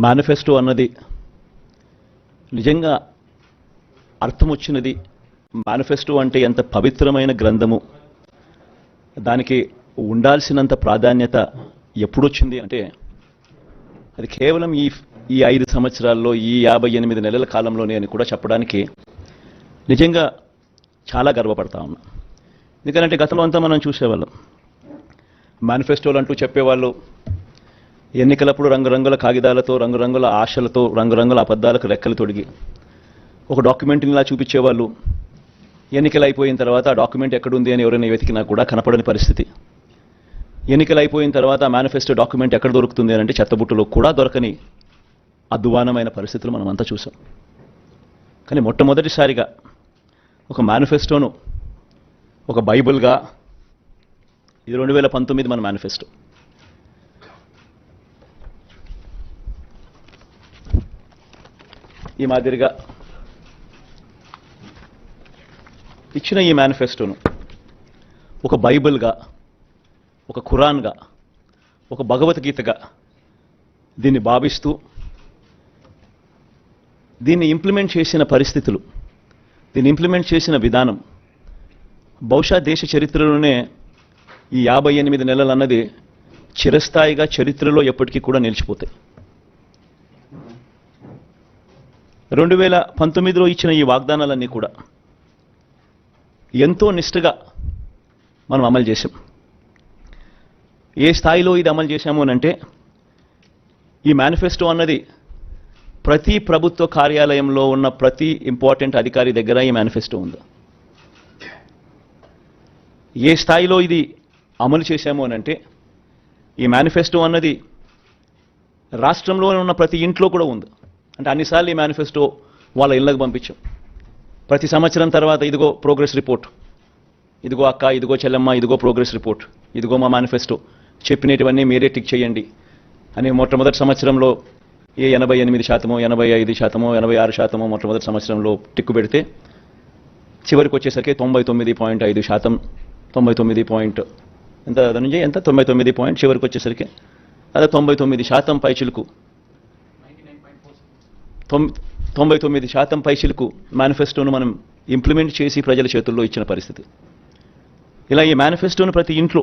Manifesto అన్నది నిజంగా అర్థం వచ్చినది. మేనిఫెస్టో అంటే ఎంత పవిత్రమైన గ్రంథము, దానికి ఉండాల్సినంత ప్రాధాన్యత ఎప్పుడొచ్చింది అంటే అది కేవలం ఈ 5 సంవత్సరాల్లో, ఈ 58 నెలల కాలంలోనే అని కూడా చెప్పడానికి నిజంగా చాలా గర్వపడతా ఉన్నా. ఎందుకంటే గతంలో అంతా మనం చూసేవాళ్ళం, మేనిఫెస్టోలు అంటూ చెప్పేవాళ్ళు ఎన్నికలప్పుడు రంగురంగుల కాగితాలతో, రంగురంగుల ఆశలతో, రంగురంగుల అబద్ధాలకు రెక్కలు తొడిగి ఒక డాక్యుమెంట్ని ఇలా చూపించేవాళ్ళు. ఎన్నికలు అయిపోయిన తర్వాత ఆ డాక్యుమెంట్ ఎక్కడుంది అని ఎవరైనా వెతికినా కూడా కనపడని పరిస్థితి. ఎన్నికలు అయిపోయిన తర్వాత మేనిఫెస్టో డాక్యుమెంట్ ఎక్కడ దొరుకుతుంది అని అంటే చెత్తబుట్టలో కూడా దొరకని అధ్వానమైన పరిస్థితులు మనం అంతా చూసాం. కానీ మొట్టమొదటిసారిగా ఒక మేనిఫెస్టోను ఒక బైబిల్గా, ఇది 2019 మన మేనిఫెస్టో, ఈ మాదిరిగా ఇచ్చిన ఈ మేనిఫెస్టోను ఒక బైబిల్గా, ఒక ఖురాన్గా, ఒక భగవద్గీతగా దీన్ని భావిస్తూ దీన్ని ఇంప్లిమెంట్ చేసిన పరిస్థితులు, దీన్ని ఇంప్లిమెంట్ చేసిన విధానం బహుశా దేశ చరిత్రలోనే ఈ 58 నెలలు అన్నది చిరస్థాయిగా చరిత్రలో ఎప్పటికీ కూడా నిలిచిపోతాయి. 2019లో ఇచ్చిన ఈ వాగ్దానాలన్నీ కూడా ఎంతో నిష్ఠగా మనం అమలు చేశాం. ఏ స్థాయిలో ఇది అమలు చేశాము అనంటే, ఈ మేనిఫెస్టో అన్నది ప్రతి ప్రభుత్వ కార్యాలయంలో ఉన్న ప్రతి ఇంపార్టెంట్ అధికారి దగ్గర ఈ మేనిఫెస్టో ఉంది. ఏ స్థాయిలో ఇది అమలు చేశాము అనంటే, ఈ మేనిఫెస్టో అన్నది రాష్ట్రంలో ఉన్న ప్రతి ఇంట్లో కూడా ఉంది. అంటే అన్నిసార్లు ఈ మేనిఫెస్టో వాళ్ళ ఇళ్ళకు పంపించాం. ప్రతి సంవత్సరం తర్వాత ఇదిగో ప్రోగ్రెస్ రిపోర్ట్, ఇదిగో అక్క, ఇదిగో చెల్లెమ్మ, ఇదిగో ప్రోగ్రెస్ రిపోర్ట్, ఇదిగో మా మేనిఫెస్టో, చెప్పినటువన్నీ మీరే టిక్ చేయండి అని మొట్టమొదటి సంవత్సరంలో 88%, 85%, 86% మొట్టమొదటి సంవత్సరంలో టిక్కు పెడితే చివరికి వచ్చేసరికి 99.5%, 99 ఎంత 99 చివరికి వచ్చేసరికి అదే 99% పైచిలుకు, 99% పైచిలుకు మేనిఫెస్టోను మనం ఇంప్లిమెంట్ చేసి ప్రజల చేతుల్లో ఇచ్చిన పరిస్థితి. ఇలా ఈ మేనిఫెస్టోను ప్రతి ఇంట్లో